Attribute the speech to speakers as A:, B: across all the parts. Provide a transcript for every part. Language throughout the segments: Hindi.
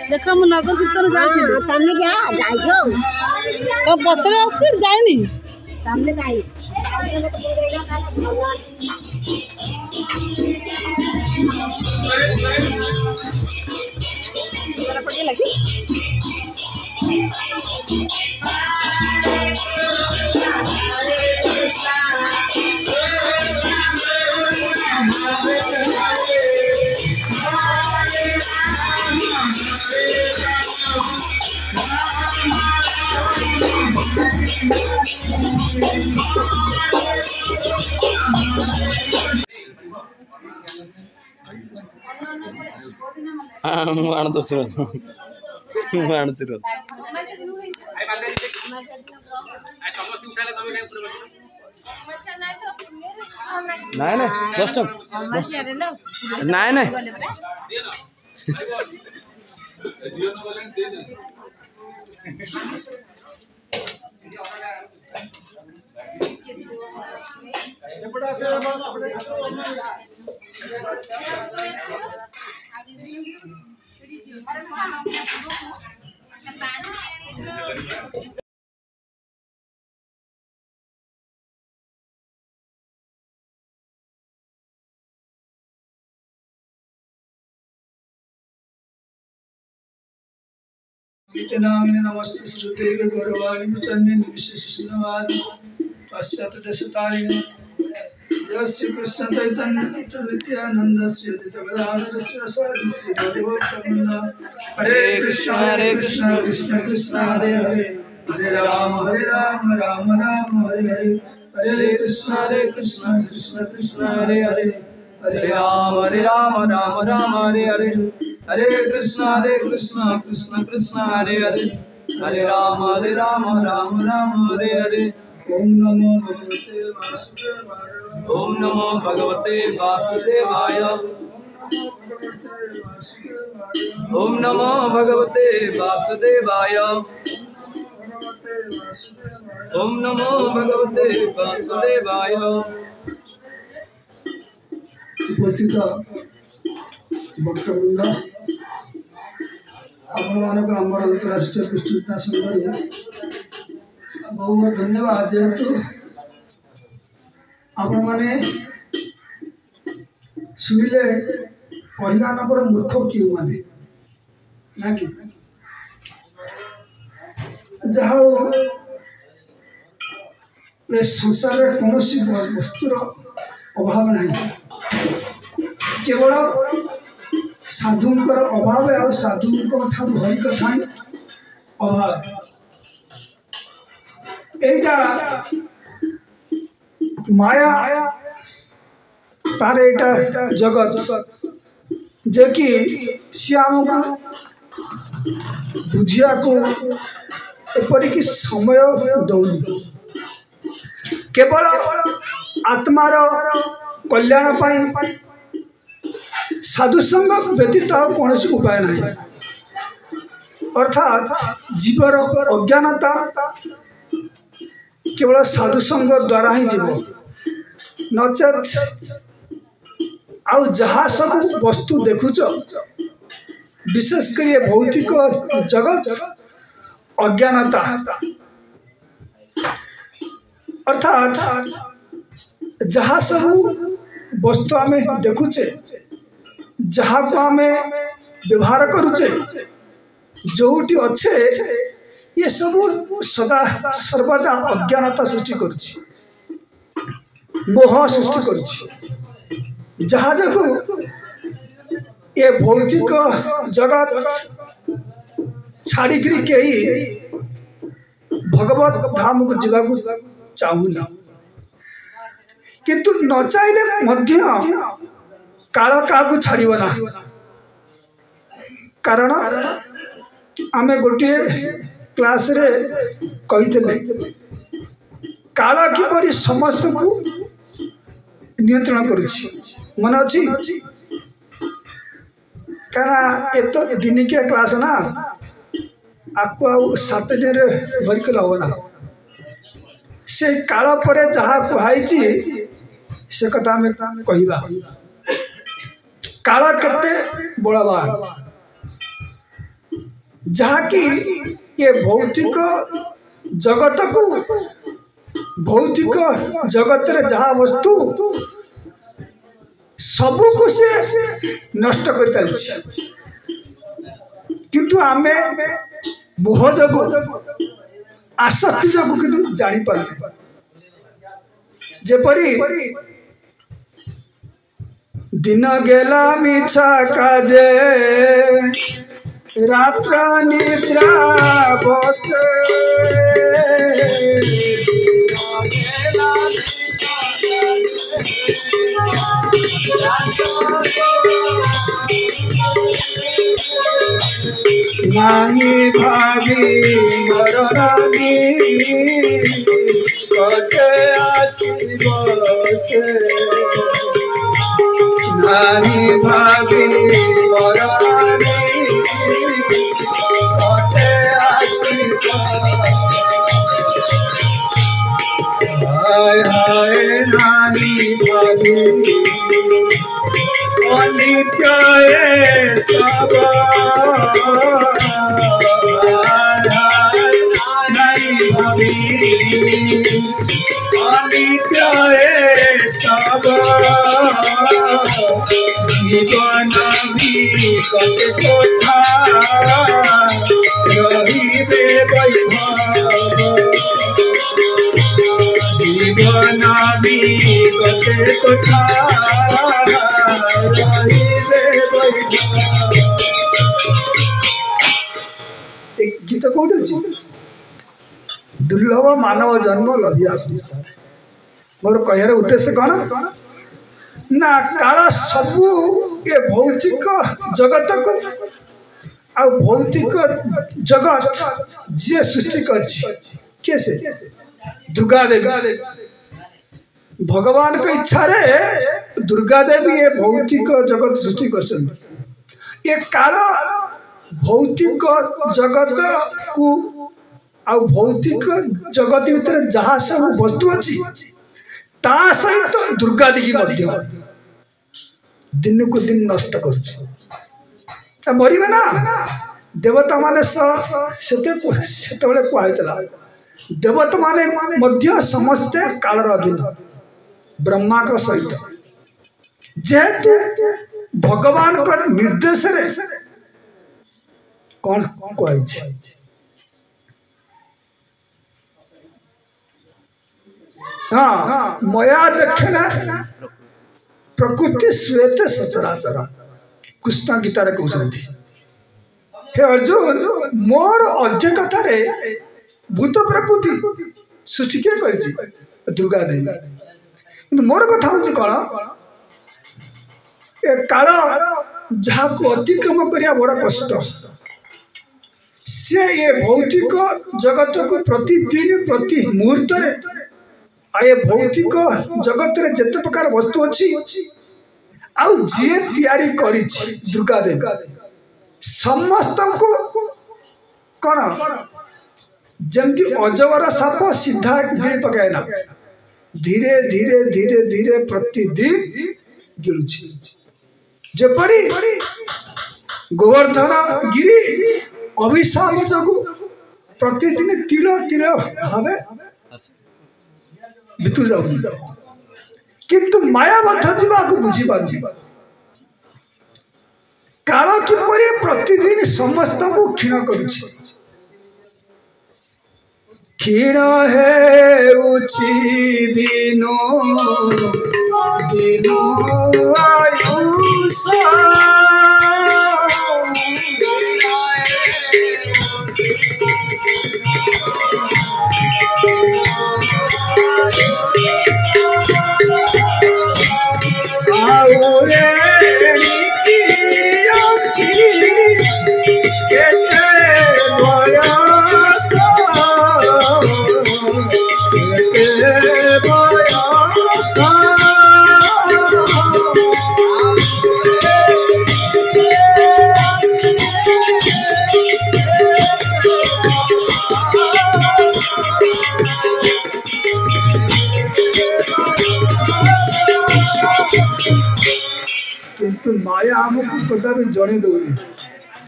A: देखा मु नगर कीर्तन जाइए
B: तमने क्या जाइयो
A: तो पछरे आसी जाइनी
B: तमने जाई
C: नामिने नमस्ते श्रुतेर्य गौरवाणी मुचन्ने विशेष सुनवाद पश्चात दशतारिणे जय श्री कृष्ण चैतन्य नित्यानंद श्री अद्वैत गदाधर शिवासादि श्री गौरभक्तवृंद हरे कृष्ण कृष्ण कृष्ण हरे हरे हरे राम राम राम हरे हरे हरे कृष्ण कृष्ण कृष्ण हरे हरे हरे राम राम राम हरे हरे हरे कृष्ण कृष्ण कृष्ण हरे हरे हरे राम राम राम हरे हरे ओम नमो भगवते वासुदेवाय ओम नमो भगवते वासुदेवाय ओम नमो भगवते वासुदेवाय। उपस्थित भक्तवृंद आपण मानक आमर अंतरराष्ट्रीय कृष्ण संघ बहुत बहुत धन्यवाद जेहेतु आपण माने सुनिले पहला नंबर मूर्ख क्यों माने ना कि जहाँ संसार में कौन वस्तुर अभाव नहीं केवल साधुंकर अभाव आ साधु ठार हरि कथा अभाव एटा माया तार एटा जगत जे कि श्याम को बुझिया को एपरिक समय दौनी केवल आत्मार कल्याण पाई साधुसंग व्यतीत कौन उपाय नहीं अर्थात जीवर अज्ञानता केवल साधुसंग द्वारा ही जीव नचेत आउ जहाँ सब वस्तु देखुच विशेषकर भौतिक जगत अज्ञानता अर्थात जहाँ सब वस्तु आम देखुचे जहाँ को आम व्यवहार करुचे जोटी अच्छे ये सब सदा सर्वदा अज्ञानता सृष्टि करुछि मोह सृष्टि करुछि जहाँ देखो ये भौतिक जगत छाड़ी कहीं भगवत धाम को जावाक चाहूना किंतु न चाहले मध्य काल क्या छाड़ब ना कारण आमे गोटे क्लास रे कही काल किपरि समस्त को नियंत्रण करुछि मन अच्छी क्या तो दिनिकिया क्लास ना आपको 7 दिन भरिक हम ना से काल पर जहाँ कहुई से कथा आम कहवा काल केते बलवान जहाँकि ये भौतिक जगत को भौतिक जगत रे जहाँ वस्तु सबू को से नष्ट कर चलछि किंतु आमे मोह जगु आसक्ति जगु किंतु जानी पारने जेपरी दिन गेला मिछा काजे रात्र निद्रा बसे नाही भागी मरणागी कटे आशिब से नाही भागी मरणागी कटे आशिब हाय हाय नानी भागी अनित्य सब नहीं भाभी अनित्य सब जीवन भी कटे कोठा रहिबे वैभव जीवन भी कटे कोठा गीत कौटे अच्छी दुर्लभ मानव जन्म लभिया संसार मोर कहर उद्देश्य कौन ना काल सबू ये भौतिक जगत को आ भौतिक जगत जी सृष्टि कर दुर्गा देवी भगवान को इच्छा रे दुर्गा देवी ये भौतिक जगत सृष्टि कर ये काल भौतिक जगत को आ भौतिक जगत भीतर जहाँ सब वस्तु अच्छी ता सहित तो दुर्गा देवी दिन को दिन नष्ट कर मरबे ना देवता माने से कहला देवता माने मध्य समस्ते कालर अधीन ब्रह्मा का सहित जेहेतु भगवान का निर्देश रे कौन कह हाँ मया दक्षिण प्रकृति श्वेत सचराचर कृष्ण गीतार कहते हे अर्जुन मोर अध्यक्षता रे भूत प्रकृति सृष्टि किए कर दुर्गा देवी कि मोर कथा हूँ कौन ए काल जहाँ को अतिक्रम करिया बड़ा कष्ट से ये भौतिक जगत को प्रतिदिन प्रति मुहूर्त ये भौतिक जगत रे जिते प्रकार वस्तु अच्छी आउ जी तैयारी करी दुर्गा देवी समस्त को कौन जमती अजगर साप सीधा गिड़ी पकाए ना धीरे धीरे धीरे धीरे प्रतिदिन गिलुची जेपरी गोवर्धन गिरी अभिशाप जगु प्रतिदिन तिल तिल भावे भितर जाऊ किंतु मायाबद्ध जीवा को बुझी पारछि काल किपरि प्रतिदिन समस्त को क्षीण करुछि क्षीण है उची दिनो दिनो आयुष आउरे माया आमको कदापि जड़े दौनी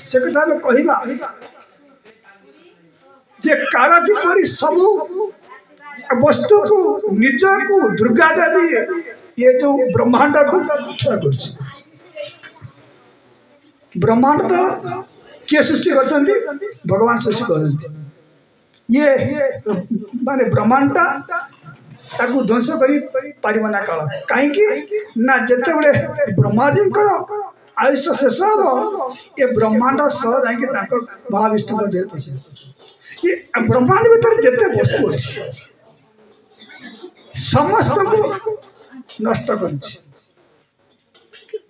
C: से कथा में कहवा जे काल किपरि सब वस्तु को निज को दुर्गा देवी ये जो ब्रह्मांड को रक्षा कर ब्रह्मांड तो किए सृष्टि कर भगवान सृष्टि करते ये माने ब्रह्मांड ताकू ध्वंस करना काल कहीं ना जिते बड़े ब्रह्मादी आयुष शेष हम ये ब्रह्मांड सह जा महाविष्णु देह पशे ये ब्रह्मांड भीतर जिते वस्तु अच्छी समस्त को नष्ट कर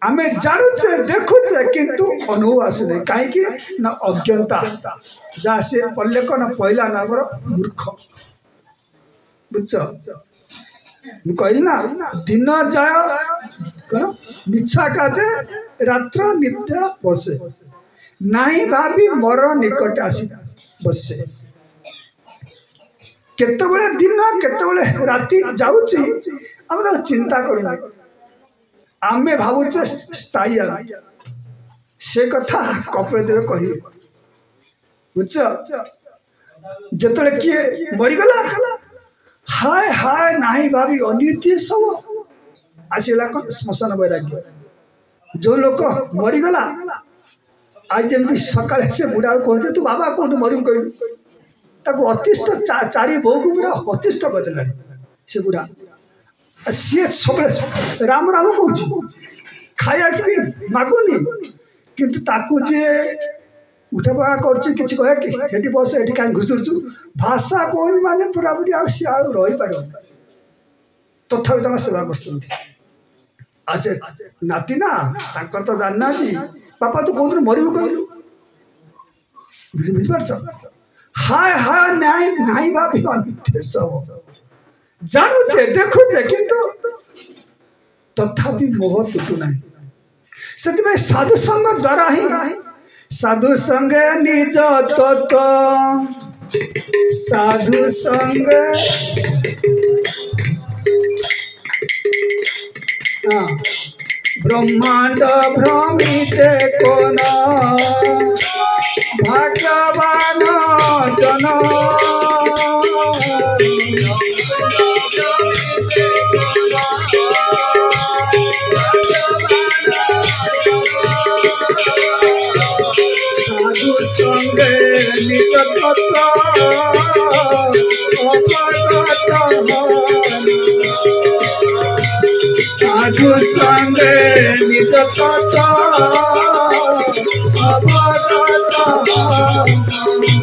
C: आमे जानुचे देखुचे किंतु अनुभव आसुने कहीं ना अज्ञता जहाँ से पल्ले को ना पहला नाम मूर्ख बुझ कहली ना दिन जाय कौन मिछा काजे रात्र निद्रा बसे नहीं भाभी मर निकट आसी बसे केतबेले दिन केतबेले राति जाउची हम तो चिंता करूना आमे भावुचे स्थायी से कथा कपड़े देवे कहे बुझ जिते किए मरीगला हाय हाय नहीं भाभी अनित्य सब आसला श्मशान वैराग्य जो लोक मरीगला आज जमी सका से बुढ़ा कहते तू बाबा कौन मरम कहलु अतिष्ठ चारि बो को पूरा अतिष्ठ करदेला से बुढ़ा सी सब राम राम कह खाया कि मागुनी किंतु ताकू जे उठा कर कि बस ये कहीं घुसुरचु भाषा कौन माने पूरा पूरी रही पार तथापि तक सेवा कर नाती ना तो जानना बापा तू कौन मरबू कहलु बुझिपार हाय हाय नाई नाई भाभी अनित्य सब जानूचे देखुचे किंतु तथापि मोह तुटू ना से साधु संग द्वारा ही साधु संग निज तत्व साधु संग ब्रह्मांड भ्रमित कोन भगवान जन साधु संगे निज तत्व साधु संगे निज तत्व निज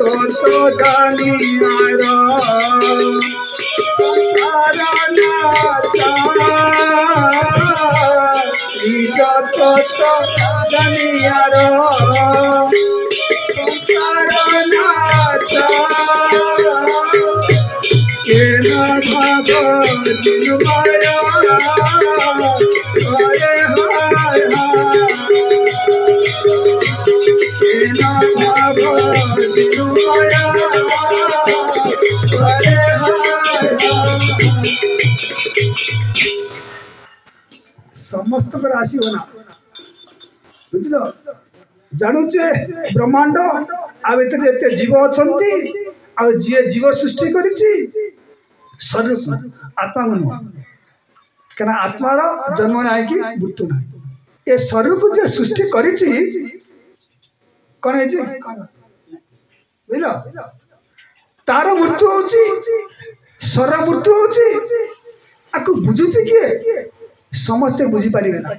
C: तत्व जानियार संसार निज तत्व जानियार संसार भाव जिनमाया हाय हाय भाव जिनमाया समस्त राशि होना बुझल जानुचे ब्रह्मांड आ भीतर जीव अच्छा जी जीव सृष्टि कर शरीर आत्मा नुह क्या आत्मार जन्म ना कि मृत्यु ना ये शरीर को जे सृष्टि कर कौन बुझल तार मृत्यु हो शरीर मृत्यु हो बुझुचे किए समस्ते बुझीपारे ना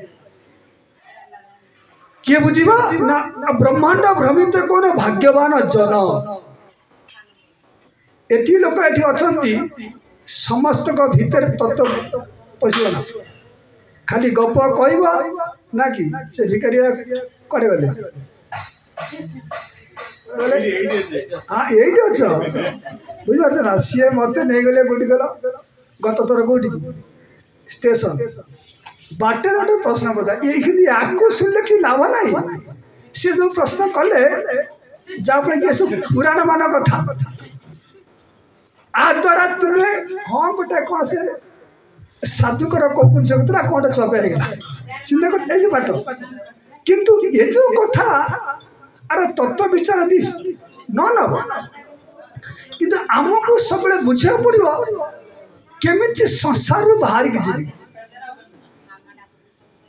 C: किए बुझा ना ब्रह्मांड भ्रमित कौन भाग्यवान जन एति लोक एठी अछंती समस्त को भीतर तत्व पशिबना खाली गप कहबा ना कि से भिकारिया कड़े गले हाँ यही अच्छा बुझे ना सी मत नहीं गले कौटी गल गत थर कौटी स्टेशन बाटे गोटे प्रश्न पचार ये शुणिले कि लाभ ना सी जो प्रश्न कले जहाँफल कि सब पुराण मान कथा आ द्वारा तुम्हें हाँ गोटे कौन से साधुकर कौन जगतरा कौन चपे चिंता कर बाट किंतु ये जो कथा अरे तत्व विचार दी न नब किंतु आमको सब बुझा पड़ो केमिति संसार बाहर की जी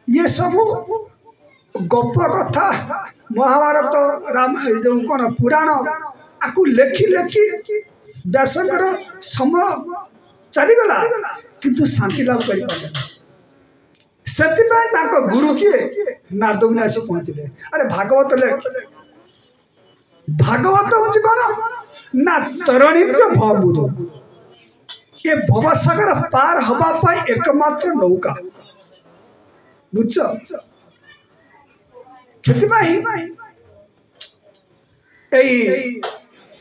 C: ये सब गप कथा महाभारत राम जो कौन पुराण आपको लेखि लेखि व्यासकर समय चलीगला किंतु शांति लाभ कर गुरु किए नारद मुनि आसी पहुंचले। अरे भागवत ले भागवत हूँ कौन ना तरणी भवबुध ये भवसागर पार हवा पाई एकमात्र नौका बुझ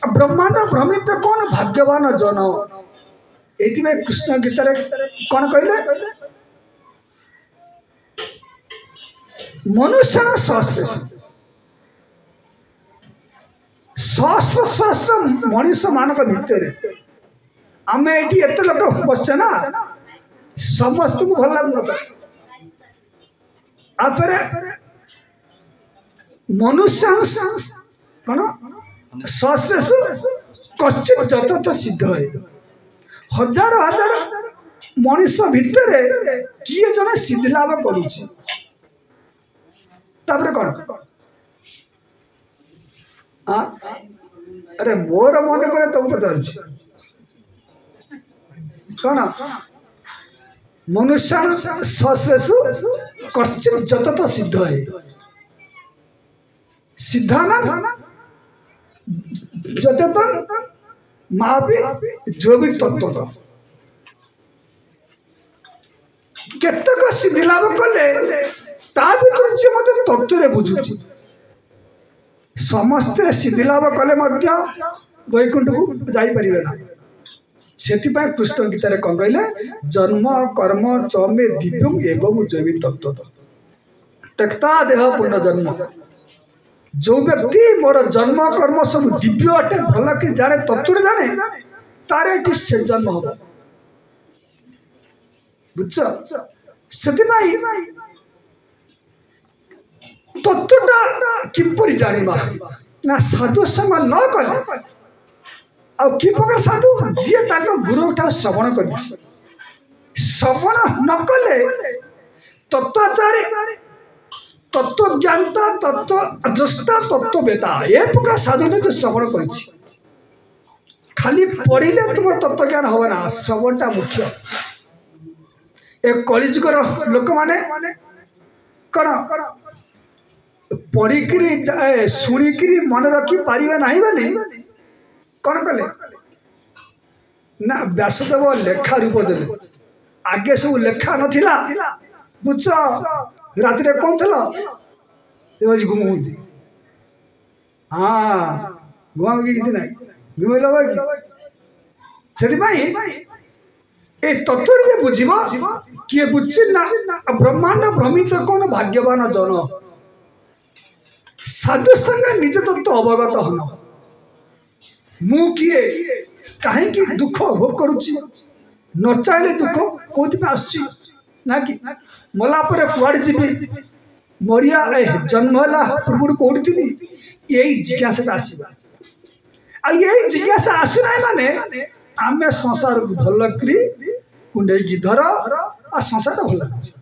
C: ब्रह्मांड भ्रमित कौन भाग्यवान जन ये कृष्ण गीत कौन कहले मनुष्य सहस्र सहस्र सहस्र मनीष मान भितर आम ये एत लोक बसचे ना समस्त को भल लगुन आपरे मनुष्य कौन सहस्रेशु कश्चित जत सिद्ध है हजार हजार मनीष भितर किए जने सिद्धि लाभ करुछि तापरे कौन अरे मोर मन पर तुम पचार कौन मनुष्य सहस्रेशु कश्चित जत सिद्ध है सिद्धा ना जत माँ भी जो भी तत्व तो केतक सिद्धि लाभ कले भर जी मत तत्व बुझुची समस्ते सिद्धि लाभ कले वैकुंठ को जापर ना से कृष्ण गीतार कौन कहले जन्म कर्म चमे दिव्यम एवं जैविक तत्व त्यक्ता देह पुनर्जन्म जो व्यक्ति मोर जन्म कर्म सब दिव्य अटे भल कि जाने तत्व जाने तार ये से जन्म हम बुझ से तत्वटा किपरि जानिबा ना साधु संग न कले आ कि प्रकार साधु जी गुरु श्रवण कर श्रवण न कले तत्वाचारी तत्व ज्ञानता तत्व दृष्टा तत्व वेता ये प्रकार साधु ने जो श्रवण कर खाली पढ़िले तुम तत्व ज्ञान हम ना श्रवणटा मुख्य एक कलिजुगर लोक माने कौन पढ़िकी शुणिकी मन रखी पारे ना बोली कौन कले ना व्यासदेव लेखा रूप दे आगे सब लेखा नथिला बुझ राति कौन थला घुमाऊँगी हाँ घुमा कि ना घुमैल कि तत्व बुझब किए बुझी ना ब्रह्मांड भ्रमित कौन भाग्यवान जन साधु संग निज तत्व अवगत हन मु किए कहीं दुख भोग करुच्ची न चाहे दुख कौन आसुच्ची ना कि मला पर कुआड़े जीवी मरिया जन्म है पूर्व कौटी थी यही जिज्ञासा आसवा यही जिज्ञासा आसुना माने आम संसार को भल कुंडे धर आ संसारटा भल लगुच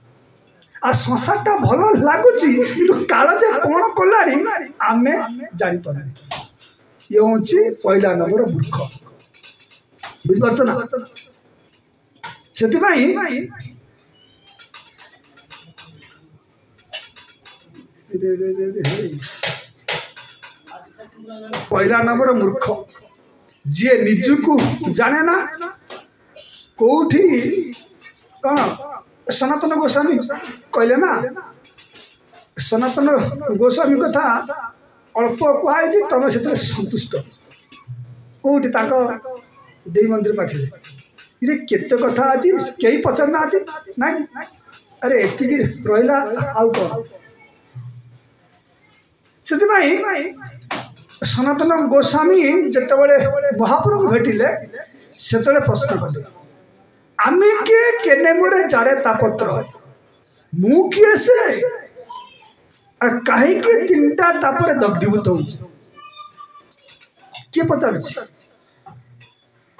C: आ संसारटा भल लगुच काल जे कौन कला आम जापर ये हूँ पहला नंबर मूर्ख बुझिपार ना से पहला नंबर मूर्ख जी निजको जाने ना कौटी कौन सनातन गोस्वामी कहले ना सनातन गोस्वामी कथा अल्प कहुई तुम से सन्तुष्ट कौटी देवी मंदिर पाखे ये केते कथा आज कई पचार ना अरे एति रहा आउ कौन से सनातन गोस्वामी जिते महाप्रभु को भेटिले से प्रश्न कले आमी के केने मोरे जारे तापत्र मु किए से कहीं के तीनटा तापर दग्धीभूत हो किए पचार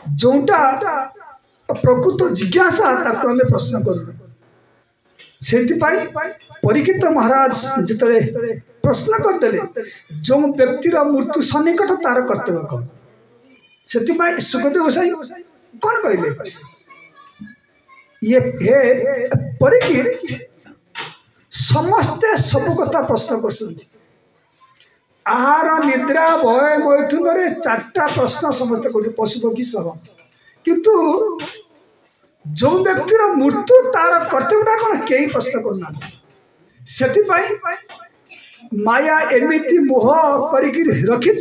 C: जोटा प्रकृत जिज्ञासा ताको हमें प्रश्न कर परीक्षित महाराज जिते प्रश्न करदे जो व्यक्तिर मृत्यु सन्निकट तार कर्तव्य कौन से सुखदेव गोसाई कौन कहले ये हे परीक्षित समस्ते सब कथा प्रश्न कर आहार निद्रा भय मैथुन चार्टा प्रश्न समस्ते कर पशु पक्षी सह किंतु जो व्यक्तिर मृत्यु तार कर्तव्यटा कौन कई प्रश्न करना से माया एमती मोह कर रखी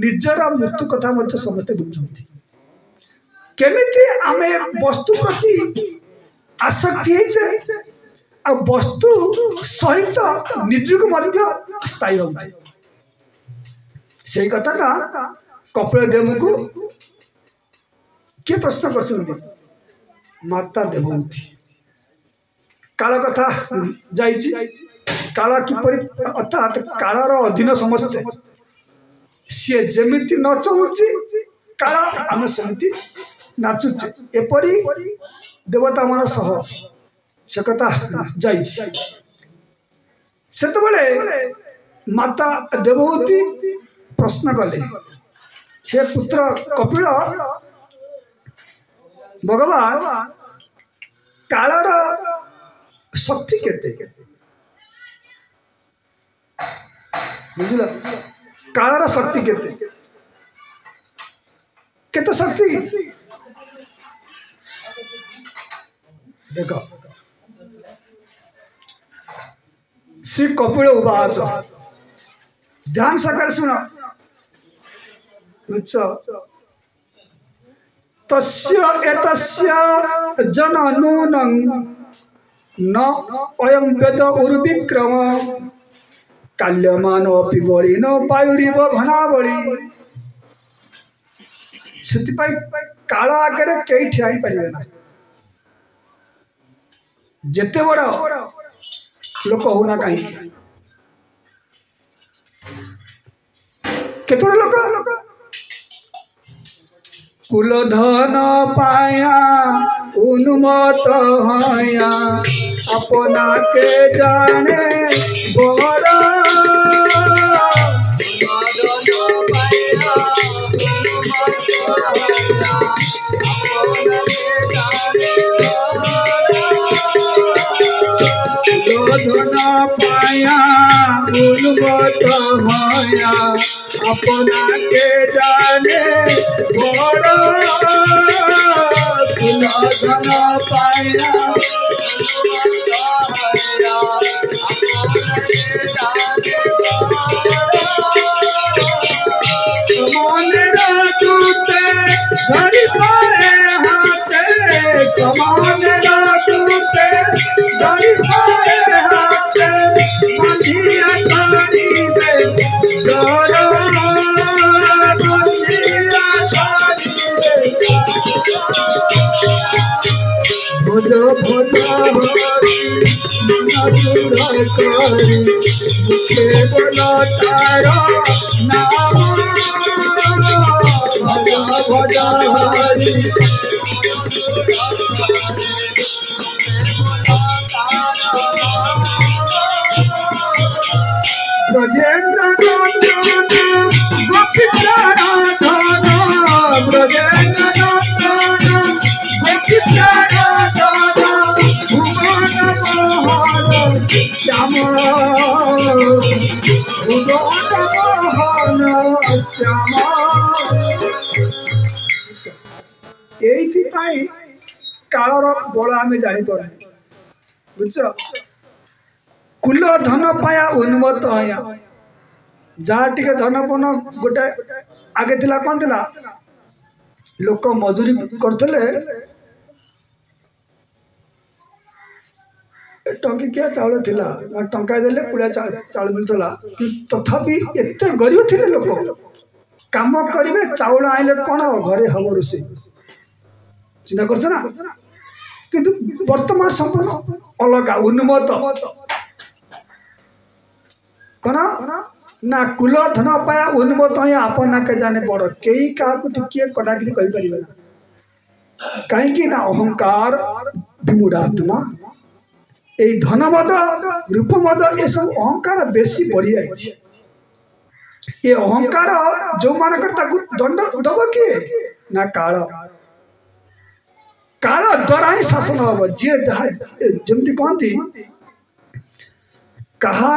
C: निजर मृत्यु कथा समस्ते बुझे केमिति आमे वस्तु प्रति आसक्ति आ वस्तु सहित निजक स्थायी हो से कथा कपिल देव को किए प्रश्न कर माता देवती काल कथा काल किपर अर्थात कालर अधीन समस्ते सी जमीती न चाहूँ काल आम सेमती नाचुचे एपरी देवता मान सह से कथा जाते माता देवहूति प्रश्न कले हे पुत्र कपिल भगवान कालर शक्ति केते बुझल कालर शक्ति केते केते शक्ति देख श्री कपिल उवाच ध्यान सकर सुन तस्य एतस्य जननूनं न अयं वेद उर्विक्रम काल्यमान अपि बळि न वायुरिव घनावळि सेतिपाई काल आगे कई ठिया पारे ना जेते बड़ लोक होना कहीं केतोड़ लोक कुलधन पाया उन्मत हया अपना के जाने बड़ा धन पाया उन्मत हया अपना के जाने बड़ा धन पाया धरी पाए हाथे समान राजूते धरी पाए हाथे मंदिया तारी दे जरा मंदिया तारी दे भज भज हरि मन करी मुखे बोला तारा नाम भज हरि ब्रजेंद्र नंदन गोपी राधान ब्रजेंद्र नंदन गोपी राधान भुवन मोहन श्याम भुवन मोहन श्याम एई कालर बल आम जापर बुझ कुल धन पाया उन्मत्त हया जहाँ टे धनपन गोटे आगे थिला कौन थिला लोक मजूरी करते टंकिया चाउल थिला टंका देले पुड़ा चाउल मिलता तथापि एत गरीब थे लोक काम करेंगे चाउल आइले कौन घरे हम रोषे चिंता कर किंतु वर्तमान संपूर्ण अलग उन्मत्त कौन ना कुल धन पाया उन्मत्त ही आपना के जाने बड़ कई क्या टिके कटाकटी कहीपर कहीं ना अहंकार विमूढ़ात्मा ये धनमद रूपमद ये सब अहंकार बेसी बढ़ी जाए ये अहंकार जो मानकर दंड दब किए ना काल काल द्वारा ही शासन हम जी जहाँ जमती कहती कहा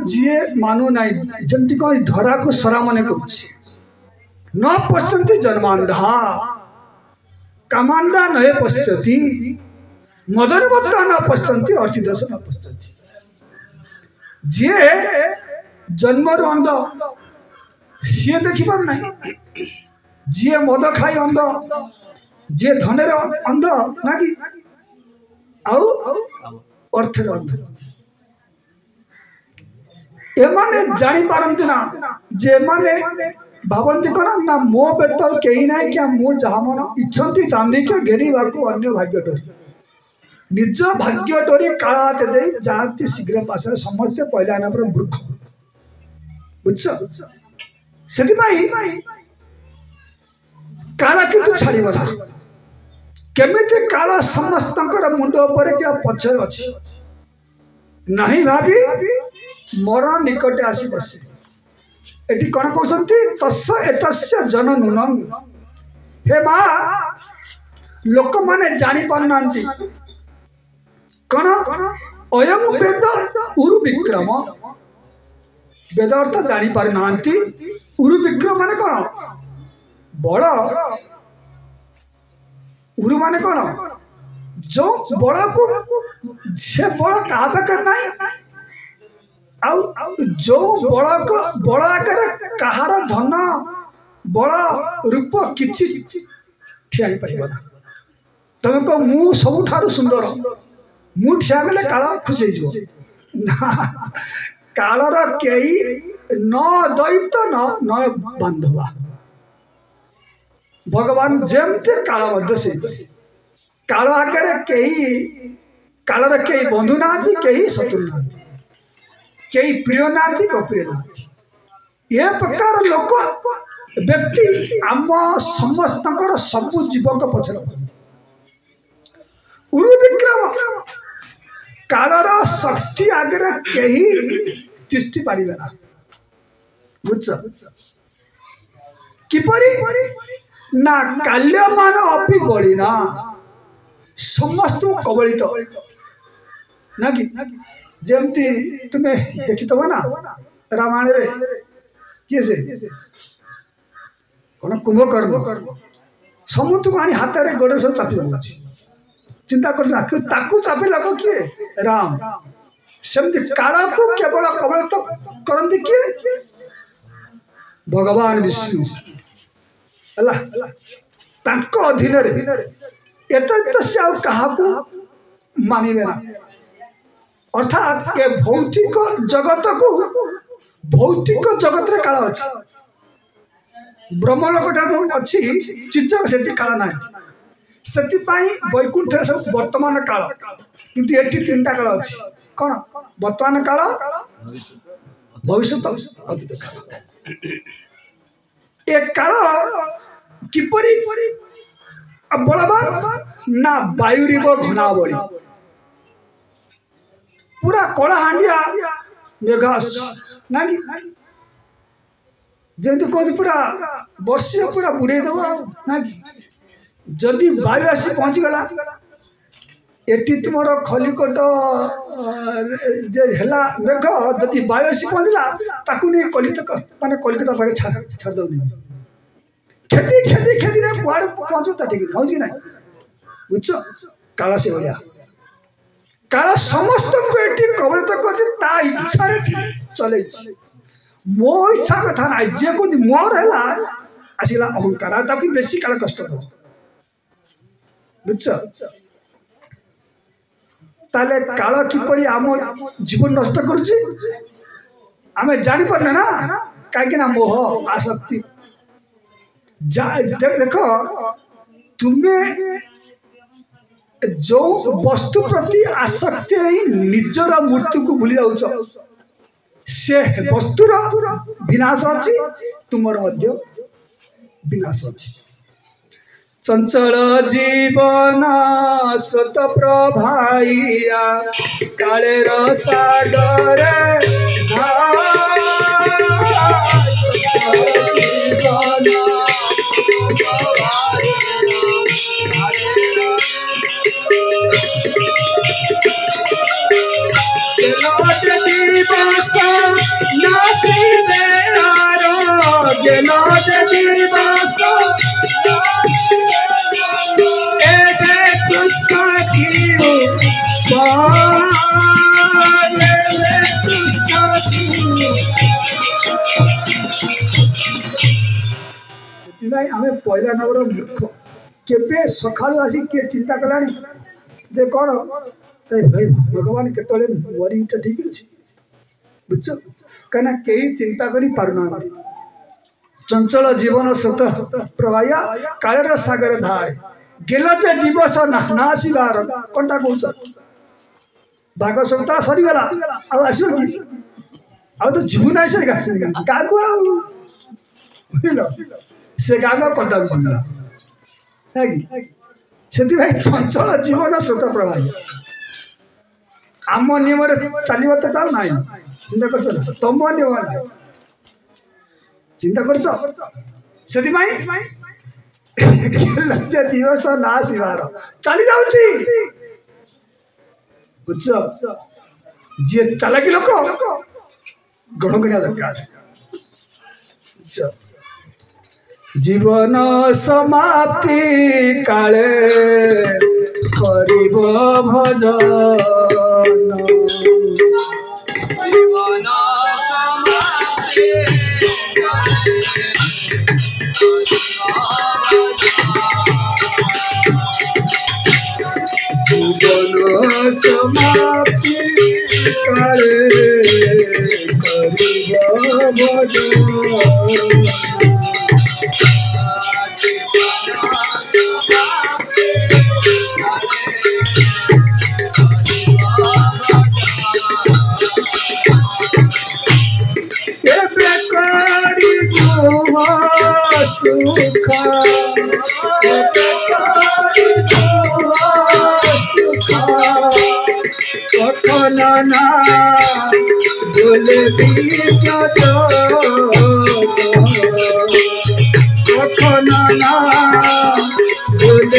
C: जी मानु ना जमती कह धरा को सरा मन न पश्यन्ति जन्मांधा कामांधा न पश्यति मदनवत्ता न पश्यन्ति अर्थिदश न पश्यन्ति जी जन्म अंध सी देखी पार ना जी मद खाई अंध जी धन अंध ना कि अर्थ अंध एमाने जानी पारंती ना जे माने भावंती कौन ना मो बेत कहीं ना क्या मो जहाँ मन इच्छन्ति दाम्भिक घेरवाक अन्य भाग्य डोरी निज भाग्य डोरी काला हाथ दे जाती शीघ्र पास समस्ते पहला ना वृक्ष बुझ से काला किंतु छाड़ केमी काला समस्त मुंड पर क्या पचर अच्छी नहीं भाभी मरण निकटे आसी बसे एटी कौन कहते तस् एतस्य जन नूनम हे माँ लोक माने जानी पारना कौन अयम वेद उरु विक्रम वेद अर्थ जानी पारना उरु विक्रम माने कौन बड़ उरु माने कौन जो बड़ को से बड़ क्या पाखे ना जो बड़ को बड़ आकार कहार धन बड़ रूप किछि ठिया पार तुम कह मु सबुठारु सुंदर मु ठिया गले काल खुशी ना कालर कई न दैत न बांधवा भगवान जमते काल से काल आगे कई कालर कई बंधु ना कई शत्रु ना कई प्रिय ना अप्रिय ना ये प्रकार लोक व्यक्ति आम समस्त सबु जीव पचर उरु विक्रम कालर शक्ति आगे कही तिष्टि पारे ना बुझ किपरि ना काल्यमान अपि बलिना समस्त कबलित ना कि जमती तुम्हें देखी तो ना रामायण रे किए से कौन कुंभकर्ण समुद्र को आनी हाथ रे गोड़े सब चापी दउछि चिंता कर चापी लग किए राम सेमती काल को केवल कबलित करती किए भगवान विष्णु अधीन क्या मानवे ना अर्थात ये भौतिक जगत को भौतिक जगत रे काल अच्छी ब्रह्मलोक अच्छी चिंचक से काल ना से वैकुंठ सब वर्तमान काल किंतु ये तीन काल अच्छी कौन वर्तमान काल भविष्य अतीत काल ये काल किपरि बलवान ना वायुरीव घनावली पूरा कलाहांडिया मेघा ना कि जमी कहते पूरा वर्षे पूरा बुड़े दब ना कि जदि वायु आसी पहुँची गला एटी तुम खलिकोट है मेघ जदि वायु आसी पहुँचला ताकू नहीं कलिकता माने कलिकता पाखे छाड़ दौनी खेती खेती खेती रे कुआड़ पहुँचो ठीक है कि ना बुझ काला से भाया काल समस्त को एटी कबलित कर इच्छा चले मो इच्छा कथा ना जे को मोर है आसला अहंकार ताकि बेसी काल कष्ट दो बुझ ताले काल किपरि आम जीवन नष्ट करुछि आमे जानि पारना ना कहीं ना मोह आसक्ति देख तुम्हें जो वस्तु प्रति आसक्ति निजर मृत्यु को भूली जाऊच से वस्तुर विनाश अच्छी तुमर मध्य विनाश अच्छी। चंचल जीवन स्वत प्रभाइया कालेर सागर आमे पहला नंबर मूर्ख केबे सकाळू आसी के चिंता कलानी जे कोन भाई भगवान केतले मरी तो ठीक अछि बुझ कना केही चिंता करी पारुना। चंचल जीवन सत प्रवाया कालेर सागर धाय गेला जे दिवस नासिबार कोनटा कहउछ भाग सप्ता सरी गला आ आसियो कि आ तो जीवन आइ सरी गागु बुझलो से गागा कोनटा बुझला है कि सेति भाई चंचल जीवन सत प्रवाया आम नियम चलवा तो तार ना चिंता कर तुम नियम ना चिंता कर दिवस ना आसबार चली जाऊँगी बुझ जी चलाकी लोक ग्रहण करने दरकार जीवन समाप्ति काले करिब भजन जीवन समाप्ति जीवन समाप्ति काले करिब भजन ना बोले ना बोले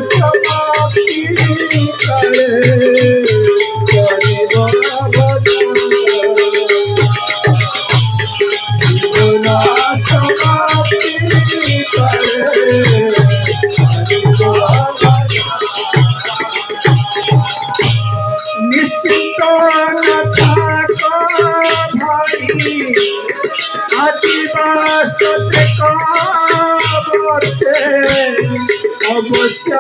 C: समाप्ति निश्चित अवश्य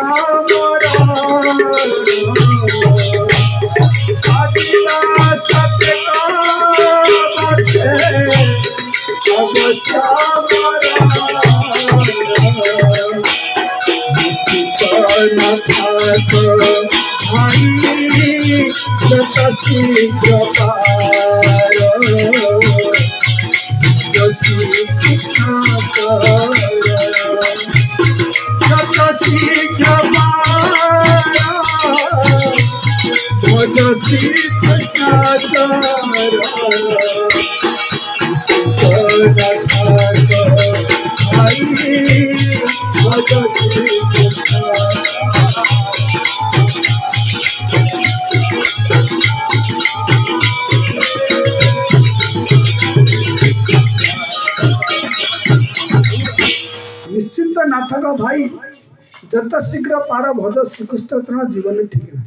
C: निश्चिंत नाथक भाई जत शीघ्र पार भज श्रीकृष्ण चरण जीवन ठीक है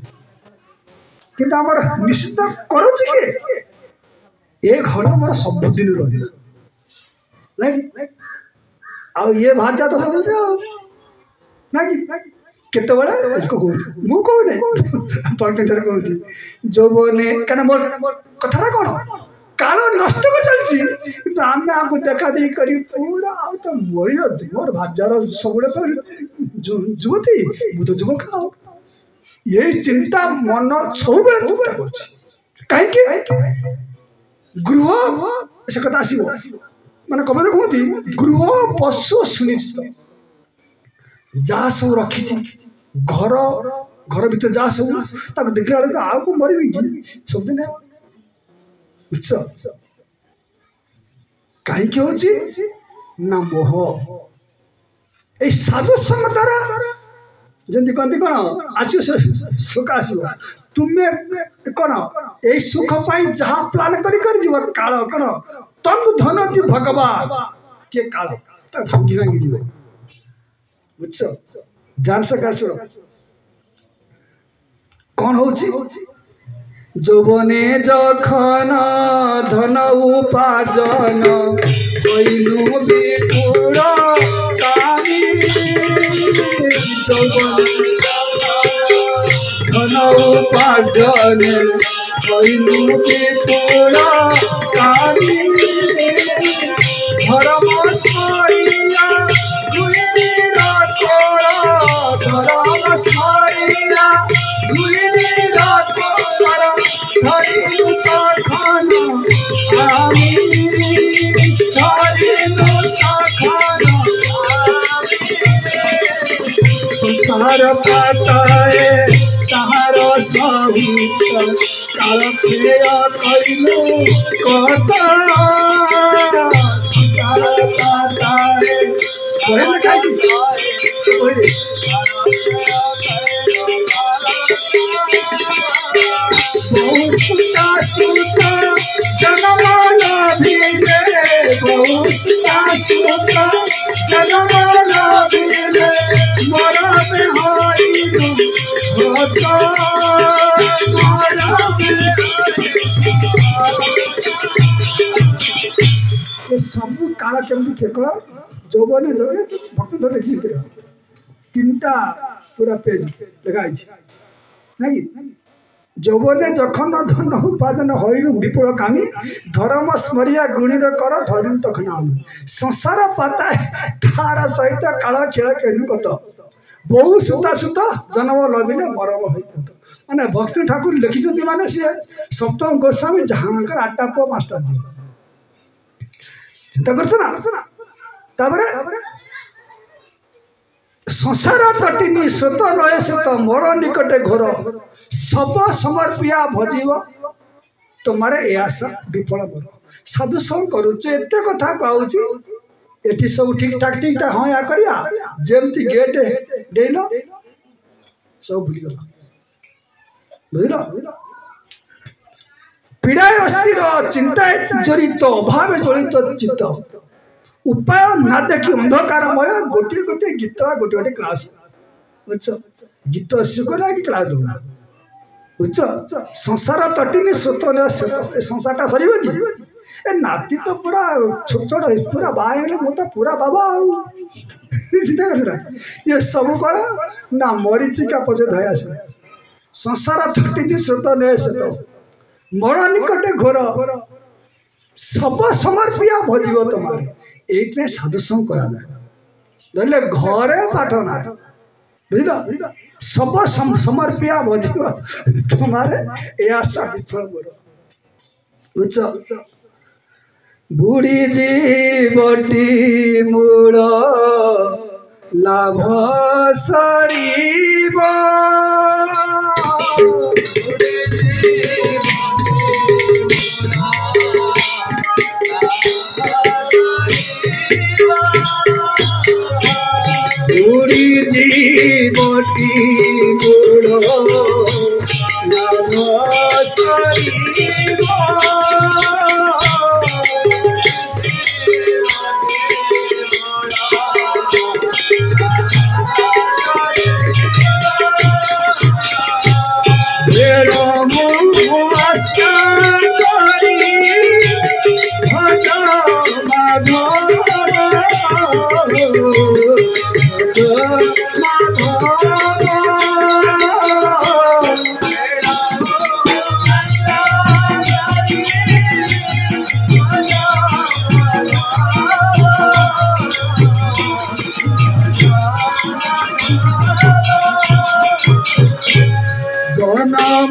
C: कि निश्चित करुच ये घर मोर सबुदिन रही ये भाजा तो सब ना कि केत बड़ा मु कहूँ कहूँ जो बने क्या मोर कथा कौन काल नष्ट कर चलची किंतु आम्ही आको देखा देखी करी पूरा आउ तो मोर मोर भाजार सबुड़े पर जुवती मु तो जुवक खाओ ये चिंता मन सबुड़े चिंता करछि काहे गृह से कथा आसीबो माने कबे कहती गृह पशु सुनिश्चित जा सब रखी घर घर भीतर जा सब ताको देखला बेलू आउ को मरबी कि सब दिन बुझ कहीं होची ना मोह ए साधु संग द्वारा जंती कहती कौन आसो सुख आसो तुम्हें कौन ए सुख पाई जहाँ प्लान करी कर जीव काल कौन तंग धन दी भगवान के काल भांगी भांगी जीव बुझ ध्यान से कर कौन होची যৌবনে যখন ধন উপার্জন হইনু বিপুল কামি যৌবনে ধন উপার্জন হইনু বিপুল কামি ধর্ম সরিয়া দুইরা তোড় ধর্ম সরিয়া দুইরা संसार पाताए तार सहित काल खेय कइलु कता संसार पाताए कहले काई बहुसुता सुता जनमाना भीले बहुसुता सुता जनमाना भीले मरा में हाइनु होता ये सब काला केमती ठेकल যৌবনে জগে ভক্ত ধরে লিখতে তিনটা পুরা পেজ লেখা আছে নাকি যৌবনে যখন ধন উপাদান হইনু বিপুল কামি ধর্ম স্মরিয়া গুণীর কর ধরিন তখন আমি সংসার পাতা তার সহিত কাল খেল কেনু কত বহু সুতা সুতা জন্ম লবিলে মরম হইত মানে ভক্তি ঠাকুর লিখিଛନ୍ତି মানে সে সপ্তম গোস্বামী যাহাঙ্কর 8টা পুଅ 5টা ঝିଅ চিন্তা করছ না তারপরে संसार तटिनी सत नय सत मोर निकटे घोर सब समर्पिया भजीव तुम्हारे ए आशा विफल मोर साधु संग करुचे एते कथा कहूची एठी सब ठीक ठाक हाँ या करिया जेमती गेट डेलो सब भूली गला बुझलो पीड़ा अस्थिर चिंता जड़ित अभाव जड़ित चित्त उपाय ना देखी अंधकारमय गोटे गोटे गीत गोटे गोटे क्लास बुझ गीत शिखला कि क्लास दौना बुझ संसार तटिनी स्वत संसार सर कि ए नाती तो पूरा छोट छोट पूरा बाहर मु तो पूरा बाबा चिंता कर ये सब कौन ना मरीचिका पचे धया से संसार तटिनी स्वत मोर निकटे घोर सब समर्पिया भजीव तुम्हारे एक साधु संग करा घरे पाठ ना बुझल सब समर्पिया भजीव तुम्हारे ए आशा विफल मोर बुझ बुढ़ी जीवटी मूल लाभ सरीब बुढ़ी जीवटी मूल लाभ सरीब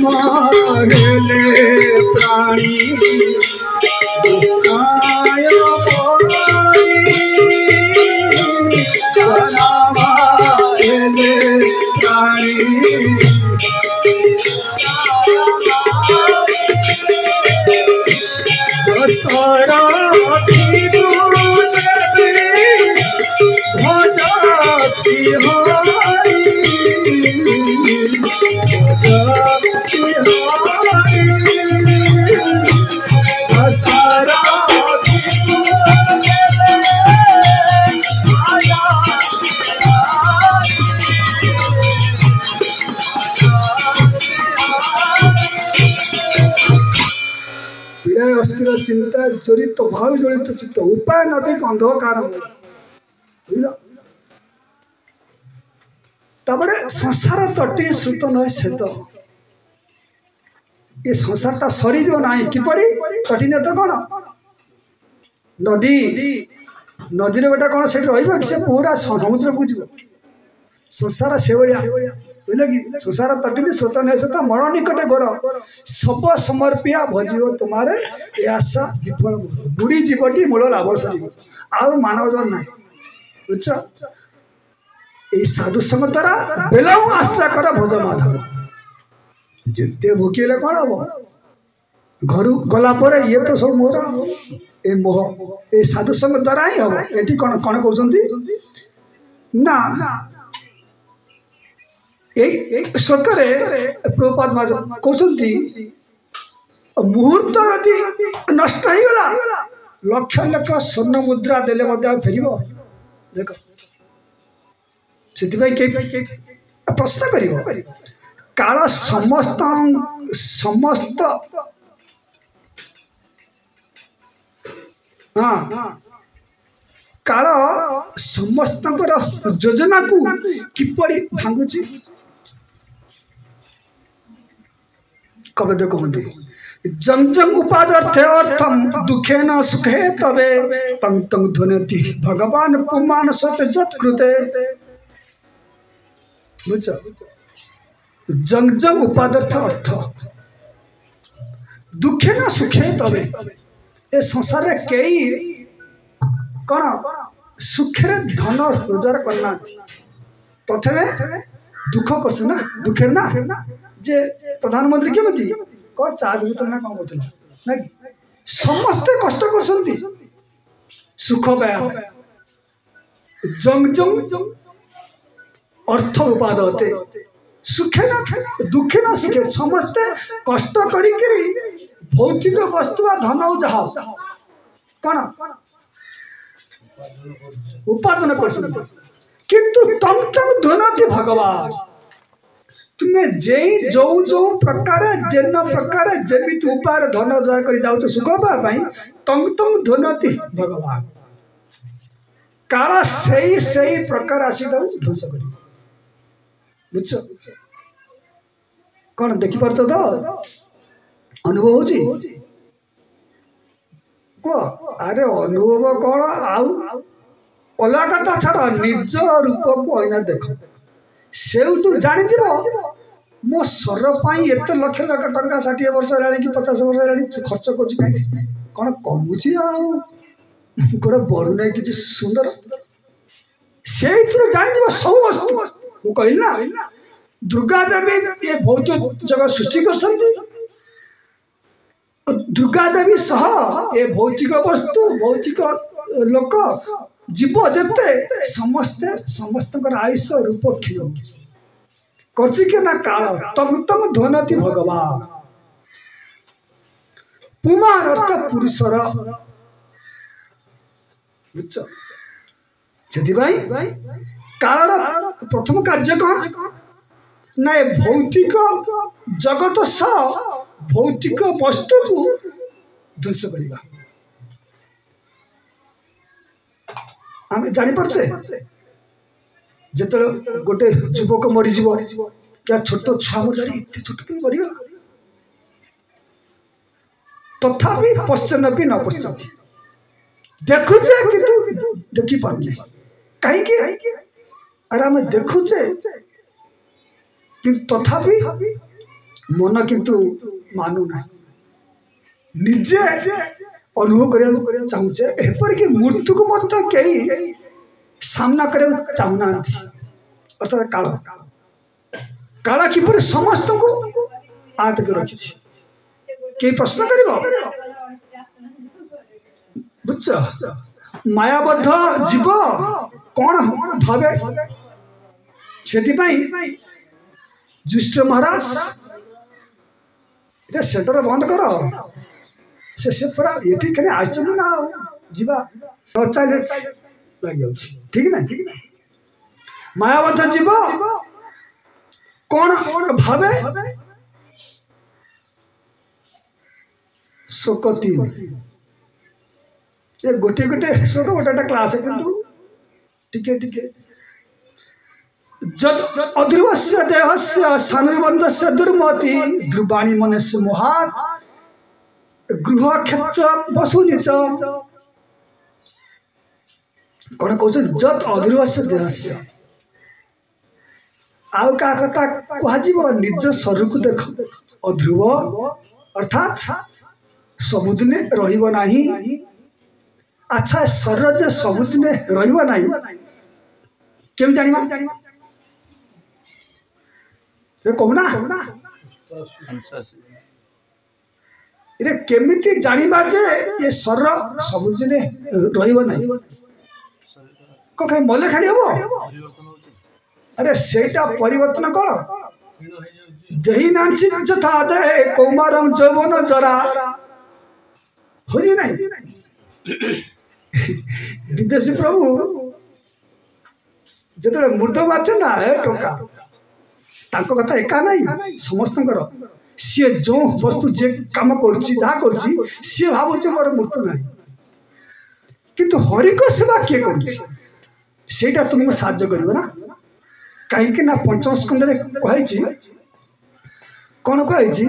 C: मारेले प्राणी छाय मारेले प्राणी सारा अस्थिर चिंता जड़ित भाव जड़ित चित्त उपाय न देख अंधकार बुझल तापरे संसार तटी सुत न श्वेत ये संसारटा सरी जो ना किपरि तटी न तो कौन नदी नदी गोटे कौन से रही पूरा समुद्र बुझ संसार से भाया बुझल कि संसार तटी स्वत न श्वेत मरण निकटे गोर सब समर्पिया भजीव तुम्हारे आशा विफल बुढ़ी जीवटी मूल लाभ आ मानव जन ना बुझ ये साधु संग द्वारा बेलाऊ आश्रा कर भोज माधव जिते भूकिले कौन हम घर गला ये तो सब मोर ए मोह ये साधु संग द्वारा ही हम ये कौन कौन कहते ना श्लोक प्रभुपाद कहते मुहूर्त यदि नष्ट हो गला लक्ष लक्ष स्वर्ण मुद्रा देले फेर देख से प्रश्न कर काल समस्त समस्त हाँ काल समस्त योजना को किपरि भांगुची कबे कहते जंग जंग उपादर्थे अर्थम दुखे न सुखे तबे तंग तंग ध्वनति भगवान पुमान सच जत कृते बुझ जंग जंग उपादर्थ अर्थ दुखे न सुखे तबे ए संसार कई कौन सुखे धन रोजगार करना प्रथमे दुख कस ना दुखे ना जे प्रधानमंत्री केमती कह चा वितर ना कौन करते ना समस्ते कष्ट कर सुख पाया जंग जंग अर्थ उपाद होते सुखे ना दुखे ना सुखे समस्ते कष्ट करी भौतिक वस्तु धन जहा कौन उपार्जन कर किंतु तम तम ध्वनति भगवान तुम्हें जे जो जो प्रकार जेन प्रकार जेमित उपाय धन रोजगार कर जाओ सुख पाई तंग तंग ध्वनति भगवान काल से प्रकार आसी ध्वंस कर बुझ कौन देखी पार्छ तो अनुभव हो अरे अनुभव कौन आउ अलग कथा छाड़ निज रूप को अना देख से तू जानी मो स्वर एत लक्ष लक्ष टंका 60 वर्ष है कि 50 वर्ष है खर्च कर कौन कमुची गोटे बढ़ुना कि सुंदर से जानी सब वस्तु मु कहली ना दुर्गा देवी ये भौतिक जगत सृष्टि कर दुर्गा देवी सह ये भौतिक वस्तु भौतिक लोक जीव जेते समस्ते समस्त आयुष रूप क्षीण कर ना काल तंग तंग ध्वनति भगवान पुमान अर्थ पुरुषर बुझ से काल प्रथम कार्य कौन ना भौतिक जगत सह भौतिक वस्तु को ध्वंस करवा आम जापारे जो गोटे युवक मरीज क्या छोट छुआ मरी एत छोट मरीगला तथापि पश्चान भी न पश्चात देखुचे कि देखी पारे कहीं अरे आम देखुचे कि तथापि मन किंतु मानु ना निजे अनुभव कर चाहूचे एपरिक मृत्यु को मत कई सामना कर चाहूना अर्थात काल काल किपर समस्त को आत कर रखी कई प्रश्न कर बुझ मायाबद्ध जीव कौन भावे से जुष्ट महाराज ये सेंटर बंद कर से पूरा ये खाली आश्चर्य ना जीवा चले लग ठीक ना मायाबद्ध जीव कौन भावे शोक 3 ये गोटे गोटे शोक गोटे क्लास है किंतु टिके टिके जद अध्रुवस्य देहस्य सानुबंधस्य दुर्मति ध्रुवाणी मनस्य मोहात् गृह क्षेत्र बसुनि च कौन कह जद अध्रुवस्य देहस्य आउ का कथा कह निज शरीर को देख अध्रुव अर्थात सबुदिन रहिबो नाही अच्छा शरीर जे सबुदिन रहिबो नाही केम जानिबा रे कहूना रे केमिति जानिबा जे ये शरीर सबुदिन रहिबो नाही को खाय मले खाली हबो अरे सेटा परिवर्तन कर देही नांची जथा दे कौमारं जौवन जरा हो जी नहीं विदेशी प्रभु जतले मृद बाचे ना है टोका ताको कथा एका नहीं समस्त सी जो वस्तु जे काम करछि जहा करछि सी भाबुछि मोर मृत्यु नहीं किंतु हरि को सेवा के करछि सेटा तुमको साहाय्य करबो ना कहीं ना पंचम स्कंद कही कौन कही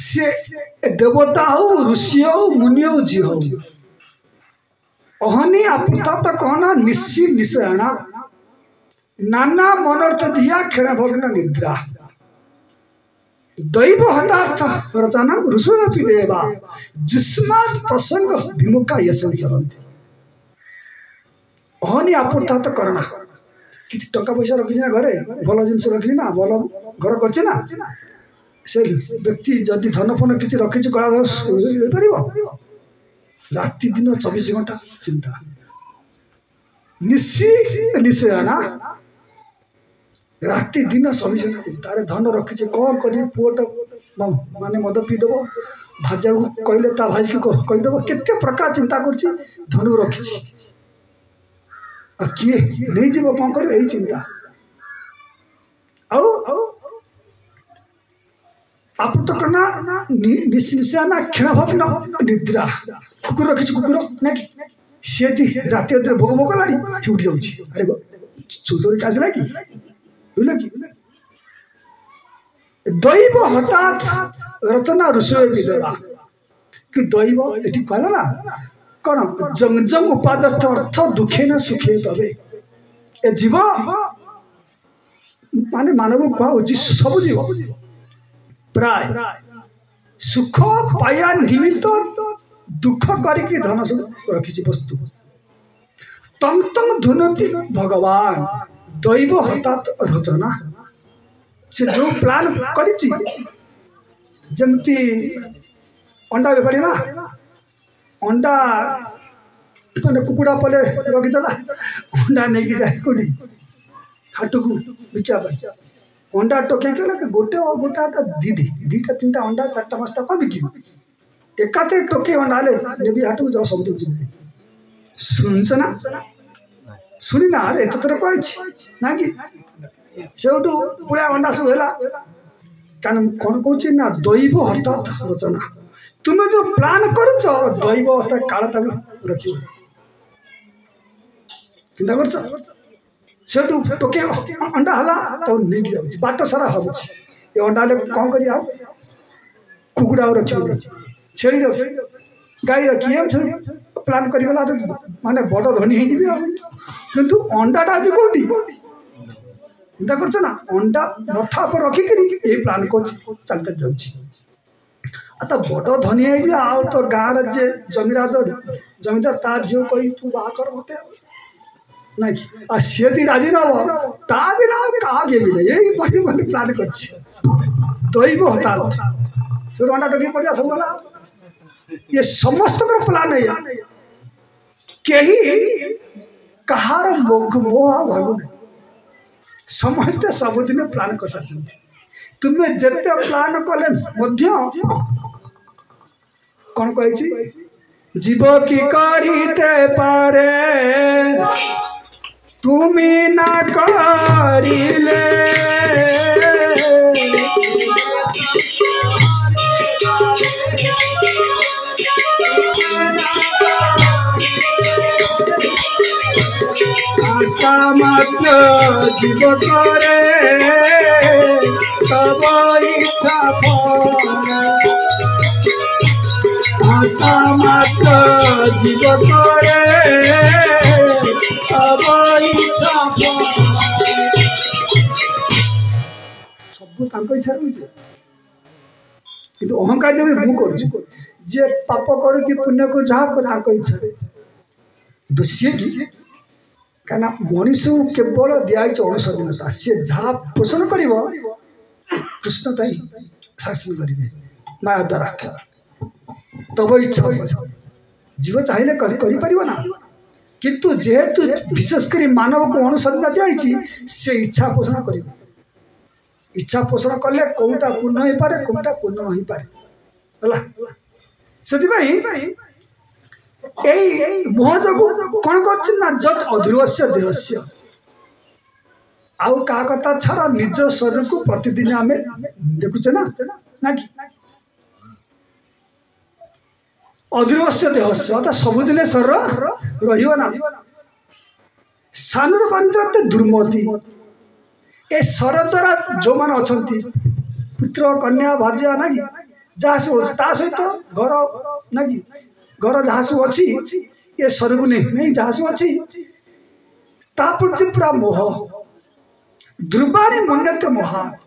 C: से देवता हो ऋषि हो मुनि हो जी हो अहनी आपुता तो कहना निश्चि निशयना नाना मनर्थ दिया खेण भग्न निद्रा दैव हतार्थ रचना ऋषि देवा जिस्मात प्रसंग विमुखा यशन सरंती अहनी आपुता तो करना कि टका पैसा रखी ना घरे भल जिन रखी ना भल घर कर से व्यक्ति जदि धन फन किसी रखी कलाधर राति दिन 24 घंटा चिंता निश्चय ना राति दिन 24 घंटा चिंता अरे धन रखी कौन कर पुट माने मद पीदेव भाजा को कहले भाई को कहीदेव केते प्रकार चिंता कर धन रखी किए नहीं जीव कौन कर यही चिंता आप तो करना निश्चिंसा क्षण भग्न निद्रा कुकुर रखी कुकुर ना कि सी रात भोग भोग लाड़ी सी उठी जाऊँ अरे चौधरी आसला कि बुझल कि दैव हठात रचना ऋषि देवा कि दैव ये कहला ना कौन जंग जंग उपादर्थ अर्थ दुखे न सुखे तबे ए जीव माने मानव कह सब जीव प्राय सुख पाया निमित्त दुख करके धन सब रखी वस्तु तम तम धुनती भगवान दैव हठात रचना से जो प्लान करिछि जमती अंडा बेपारी ना अंडा मैंने कुकुड़ा पले रखीदेला अंडा नहीं जाए कौटी हाट को बिकापी अंडा टोके गोटे गोटा दीटा 3टा अंडा 4टा 5टा कौन बिक एकाते टोके अंडा नेबी हाट को जाओ सब शुणच ना शुणी ना अरे एत थर कही ना कि से पूरा अंडा सब है कारण कौन कौन ना दैव हठात रचना तुम्हें जो प्लान कर दैव अर्थात काल तक रख चिंता कर टोके अंडा हला तो नहीं जाऊँ बाट सारा हम ये अंडा कौन कर कुकुड़ा रख छेड़ी रख गाई रखी प्लान करगला माने बड़ धनी हो किंतु अंडाटा आज कौटी चिंता कर ना अंडा मथा पर रखिक प्लान कर चलते जाऊँगी तो बड़ धनी है तो गाँव जे जमीदार तार झील कही तू बाहा कर मत ना कि सी यदि राजी नब ता बिना क्या भी नहीं यही प्लान कर दैव हताहत छोट अंडा टकी पड़ा सब गला ये समस्त प्लान है कहीं कहार मोह भागु ना समस्ते सबुदिन प्लान कर सकते तुम्हें जिते प्लान कले कौन कही जीव की करीते पारे तुम्हें ना करिले आशा मात्र जीव करे तब इच्छा आशा मात्र जीव करे तब इच्छा सब इच्छा कि अहंकार मुझे जे पाप कर पुण्य को जहाँ इच्छा दोषी कि कहीं मनीष केवल दिखाई अनुसरणता सी जहाँ पोषण कर कृष्ण ताई शासन करेंगे माया द्वारा तब इच्छा जीव चाहिए ना किंतु जेहेतु विशेषकर मानव को अनुसरणता दिखाई से इच्छा पोषण कर इच्छा पोषण कले कौटा पूर्ण हो पारे कौटा पूर्ण न हो पारे से मोह जो कौन कर जद अध्रुवस्य देहस्य आउ का कथा छाड़ा निज शरीर को प्रतिदिन आम देखुचे ना कि अध्रुवस्य देहस्य अर्थात सबुदिन शरीर रहा सानर बांधते दुर्मति ए शरीर द्वारा जो मैंने अच्छा पुत्र कन्या भार्या ना कि जहाँ सहित घर ना कि घर जहाँ सब अच्छी ये शरीर को नहीं जहाँ सब अच्छी प्रति पूरा मोह ध्रुवाणी मन्यते मोहात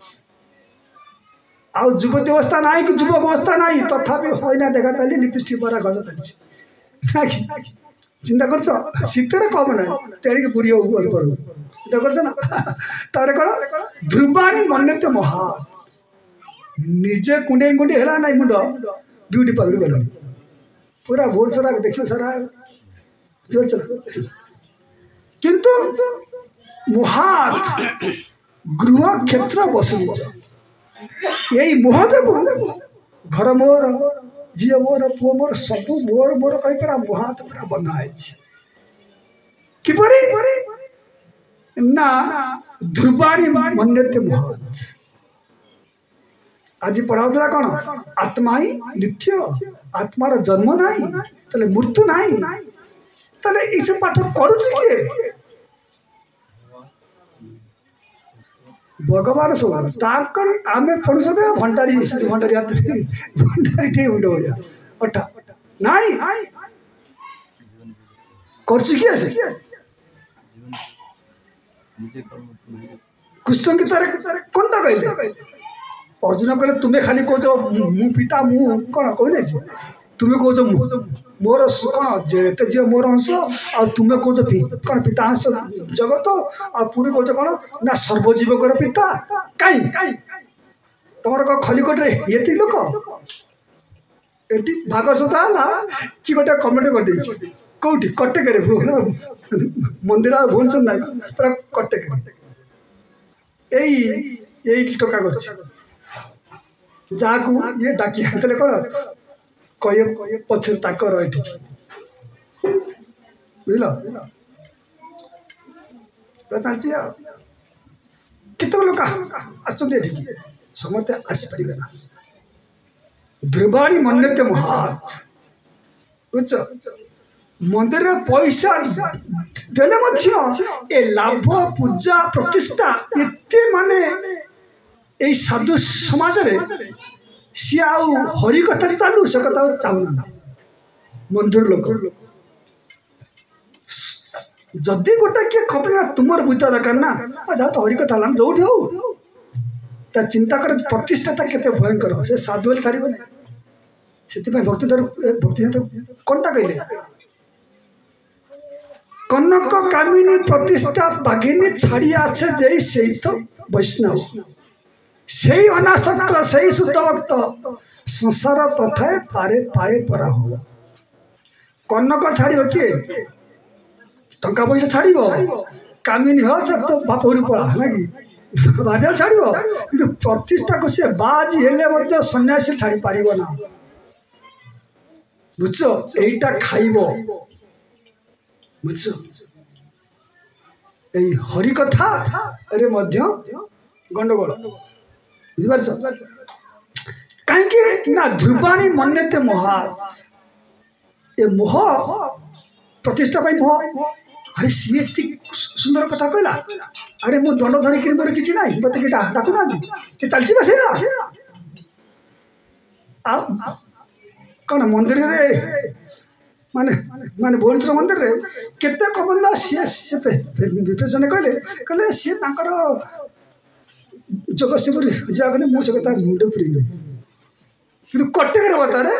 C: आउ युवती अवस्था ना कि युवक अवस्था ना तथापि हईना देखा चली लिपस्टिक परा गज चलती चिंता कर शीतर कम ना तेणिक बुढ़ी चिंता कर कौन ध्रुवाणी मन्यते मोहात निजे कुंडे कुंडे है ना मुंड ब्यूटी पार्लर गल पूरा भोर सारा देखियो सारा जोर चला किंतु मोहात गृह क्षेत्र बसुच यही मोह जो घर मोर झील मोर पुओ मोर सब मोर मोर कही पूरा मोहात पूरा बंधा है किपरि ना ध्रुवाणी मन्यते मोहात आज पढ़ाऊला कौन आत्मा ही नित्य आत्मार जन्म ना तो मृत्यु ना तो ये पाठ करुचे भगवान सब आम पढ़ुस भंडारी भंडारी भंडारी ठीक उठ भाया अठा ना कर कृष्ण की तरह कौन कहले अर्जुन कहले तुम्हें खाली कौच मु पिता मु कौन कह तुम्हें कौच मोर कौन जेते जी मोर अंश आ तुम्हें कौच कौन पिता अंश जगत आ पुणी कौच कौन ना सर्वजीवकर पिता कहीं तुम खलिकोटे ये लोक ये भागसता कि गोटे कमेंट कर कौटी कटक मंदिर भुवनेश्वर ना पूरा कटक यही टोका कर जहाँ को ये डाकी आते कौन कह पछे ताकर बुझल चलती केत लोक आसमें समस्ते आसपारे ना ध्रुवाणी मन्यते मोहात बुझ मंदिर पैसा देने ए लाभ पूजा प्रतिष्ठा एते माने यही साधु समाज सी हरि कथा चालू से कथा चाहूना मंदिर लोक जदि गोटे किए खपे तुमर बुझा दरकार ना जा तो हरि कथा जो हो चिंता कर प्रतिष्ठाता केते भयंकर से साधु वाली छाड़ ना से भक्ति भक्ति कौनटा कहले कनक कामिनी प्रतिष्ठा बाघिनी छाड़ी आछे जे से तो वैष्णव से अनासक्त से शुद्ध भक्त संसार तथा पारे पाए परा हो कनक छाड़ किए टंका पैसा छाड़ कामिनी हो सब तो बापू पड़ा है कि बाजार छाड़ कि प्रतिष्ठा को सी बाजी हेले सन्यासी छाड़ पार ना बुझ यहीटा खाइब बुझ हरि कथा रे गंडगोल बुझिपार कहीं ना ध्रुवाणी मन्यते मोहा ए मोह प्रतिष्ठा मोह अरे सी सुंदर कथा कहला अरे मु दंड धरिक मोर किसी ना मत डाकू ना चलती बस कौन मंदिर रे माने माने भुवनेश्वर मंदिर रे केते कबंदा सी विपेषण कहले कहले सी जगतसिंहपुर जागने मुझे कथा मुंडे पुरी कि कटक बता रे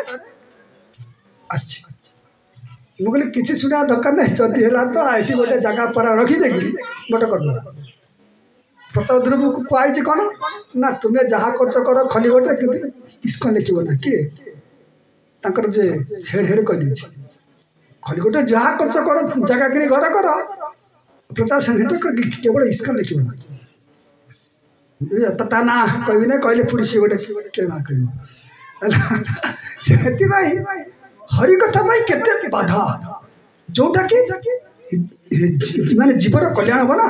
C: मुझे किसी शुणा दरकार नहीं जदि है तो ये गोटे जगह पर रखीदेगी गोटे कर प्रताप ध्रुव को कहुई कौन ना तुम्हें जहाँ खर्च कर खली गोटे कि इस्कन लिखो ना किए जे हेड हेड कह खली गोटे जहाँ खर्च कर जगह कि घर कर 50 सेंटीमीटर केवल इस्कन लिखो ना ता ना कहबी ना कहले पुड़ी सी गोटे के ना कह हरि कथा केते बाधा जोटा कि माने जीवन कल्याण हम ना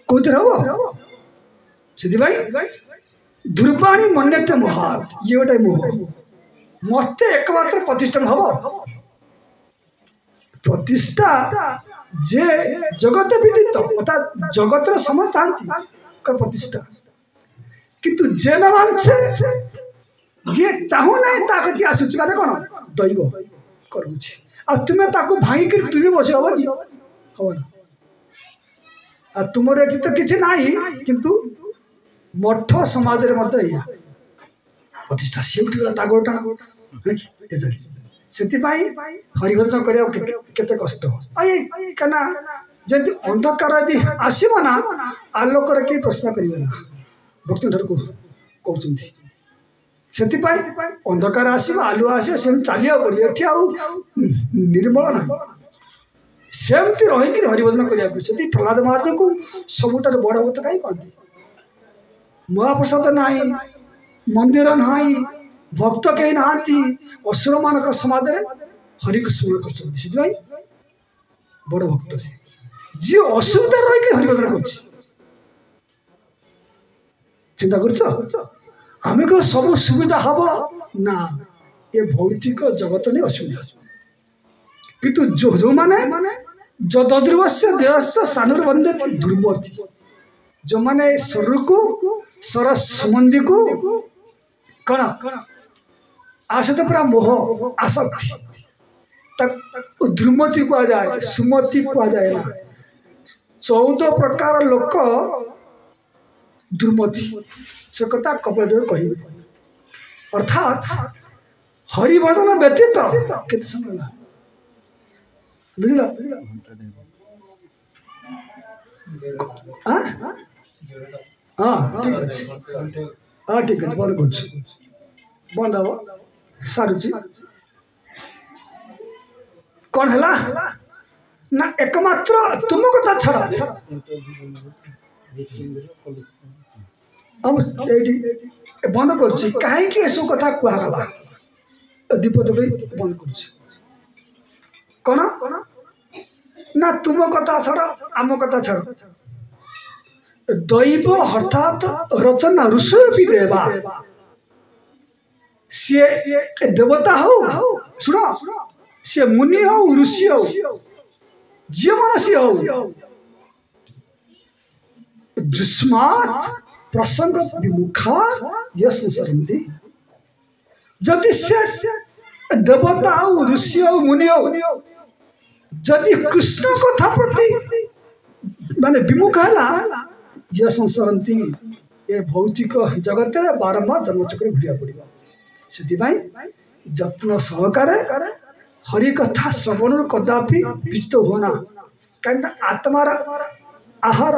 C: कौन हम से ध्रुवाणी मन्यते मोहात ये गोटे मोह मत एकमात्र प्रतिष्ठा हम प्रतिष्ठा जे जगत विदित अर्थात जगत समझ चाहती प्रतिष्ठा किंतु जे न मानछे जे चाहू ना ताकती आसूची माने कौन दैव करुच्छे आ तुम्हें ताकू भांगी कर तुम्हें बस हम कि हम ना आ तुमर एठी तो किसी ना किंतु मठ समाज रे मत या प्रतिष्ठा से गोटा से हरिभजन करने केते कष्ट कना जदि अंधकार यदि आसब ना आलोकर के प्रश्न करेंगे ना भक्ति ठार कहते से अंधकार आसो आलुआ आसो से चलिया पड़े निर्मल ना सेमती रहीकि हरिभजन करने प्रहलाद महाराज को सबुठ बड़ भक्त कहीं कहते महाप्रसाद ना मंदिर ना भक्त कहीं ना असुर मान समाज हरि को स्मरण कर बड़ भक्त से जी असुविधा रही हरिभजन कर चिंता कर सब सुविधा हम ना ये भौतिक जगत नहीं असुविधा किंतु जो जो माने जदद्रुव से देह से सानुर्बंध दुर्मति जो माने शरीर को सरस संबंधी को कण आसत पूरा मोह आसक्ति तक दुर्मति कह जाए सुमति कह जाए ना 14 प्रकार लोक दुर्मति से कथा कपिलदेव कहे अर्थात हरिभजन व्यतीत केते समय बुझल हाँ ठीक अच्छे हाँ ठीक अच्छे बंद कर बंद हम सारुची कौन है ना एकमात्र तुम कथा छड़ा अब बंद कर कहीं सब कथा कहगला दीपद बंद कर कौन ना तुम कथा छड़ा आम कथा छड़ा दैव अर्थात रचना ऋषि भी देवा सी देवता हो सुनो सी मुनि हो ऋषि हो जी मनसी हो जुस्मात प्रसंग विमुखा यश संसरती जदि से देवता हो ऋषि हो मुनि हो जदि कृष्ण कथा प्रति माने विमुख है ये संसारती ये भौतिक जगत बारंबार जन्मचक्र घुरिया पड़ो से जत्न सहकारे हरि कथा श्रवण कदापि विचित होना कहीं आत्मार आहार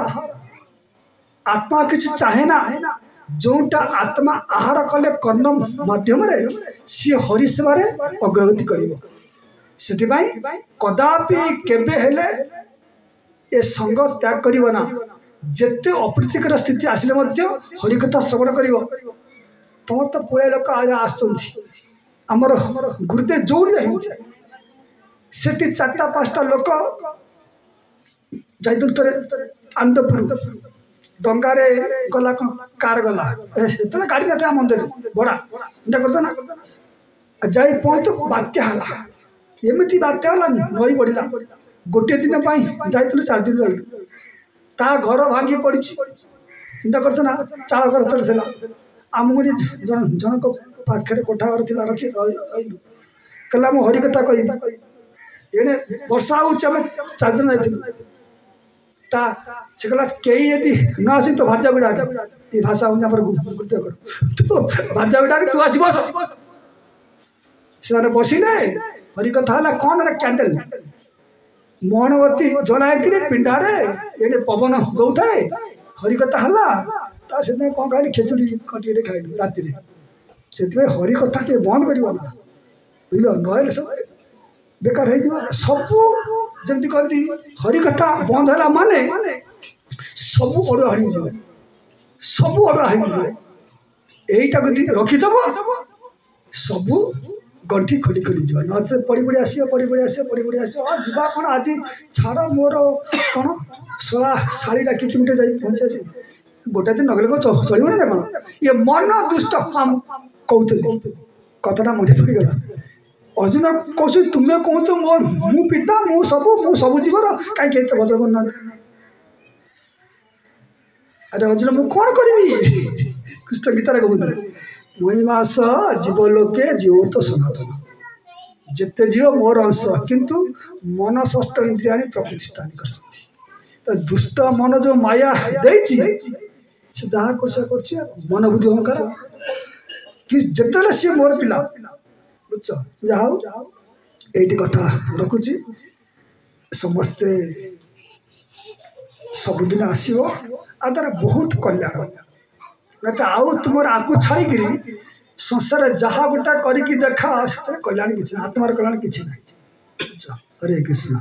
C: आत्मा किसी चाहे ना जोटा आत्मा आहार कले कर्ण माध्यम सी हरि सेवार अग्रगति कर कदापि केबे हेले ए संग त्याग करना जिते अप्रीतिकर स्थिति आसिले हरिकथा श्रवण कर तुम तो पुलिया लोक आज आमर गुरुदेव जो से 4-5टा लोक जाइल थे आनंदपुर डंगारे गला कार गला गाड़ी ना मंदिर भड़ा एंटा कर जा पहुँच बात्या एमती बात्या नई बढ़ला गोटे दिन जाइलु 4 दिन रही ता घर भांगी पड़ी चिंता कर चाल घर चलता आमको जनक पाखे कोठा घर थी रखी कहला मु हरि कथा कह एने वर्षा हो 4 दिन से कहला कई यदि न आस तो भाजा गुड़ा ये भाषा गुरुदेव तो भाजा गुड़ा तू आस बस से बसिले हरि कथा है कौन कैंडल मोहनबती जलाए पिंडारे ये पवन दौए हरिकथा है से कौन खाली खेचुड़ी कटी खाइल राति से हरि कथा किए बंद कर बुझल नहले सब बेकार हो सबू जमी कहती हरि कथा बंद है माने सबू अड़ुआ हड़ी जाए सबू अड़ुआ हड़ी यहीटा रखीदब सबू गंठी खोली खोली जा ना पड़ी पड़ी आस जा कौन आज छाड़ मोर कौन शला शाड़ी डाकी गोटे जा पहुँची गोटे दिन नगले चलो ना कौन ये मन दुष्ट हम कहते कथटा मन पड़गला अर्जुन कह तुम्हें कौच मो मु पिता मु सबू जीवर कहीं भद्र करना अरे अर्जुन मु कौन करी कृष्ण गीतार कहते महिमास जीवलोके जीव तो सनातन जिते जीव मोर अंश किंतु मन षष्ठ इंद्रिया प्रकृति स्थान कर दुष्ट मन जो माया से जहाँ कर मन बुद्धि अहंकार कि जिते सी मोर पिला बुझ जहा ये कथा रखुची समस्ते सबुदिन आसो आ द्वारा बहुत कल्याण ना आउ तुम आकु छाड़ी संसार जहाँ गोटा करके देखा कल्याण किसी आत्मार कल्याण किसी ना। हरे कृष्ण।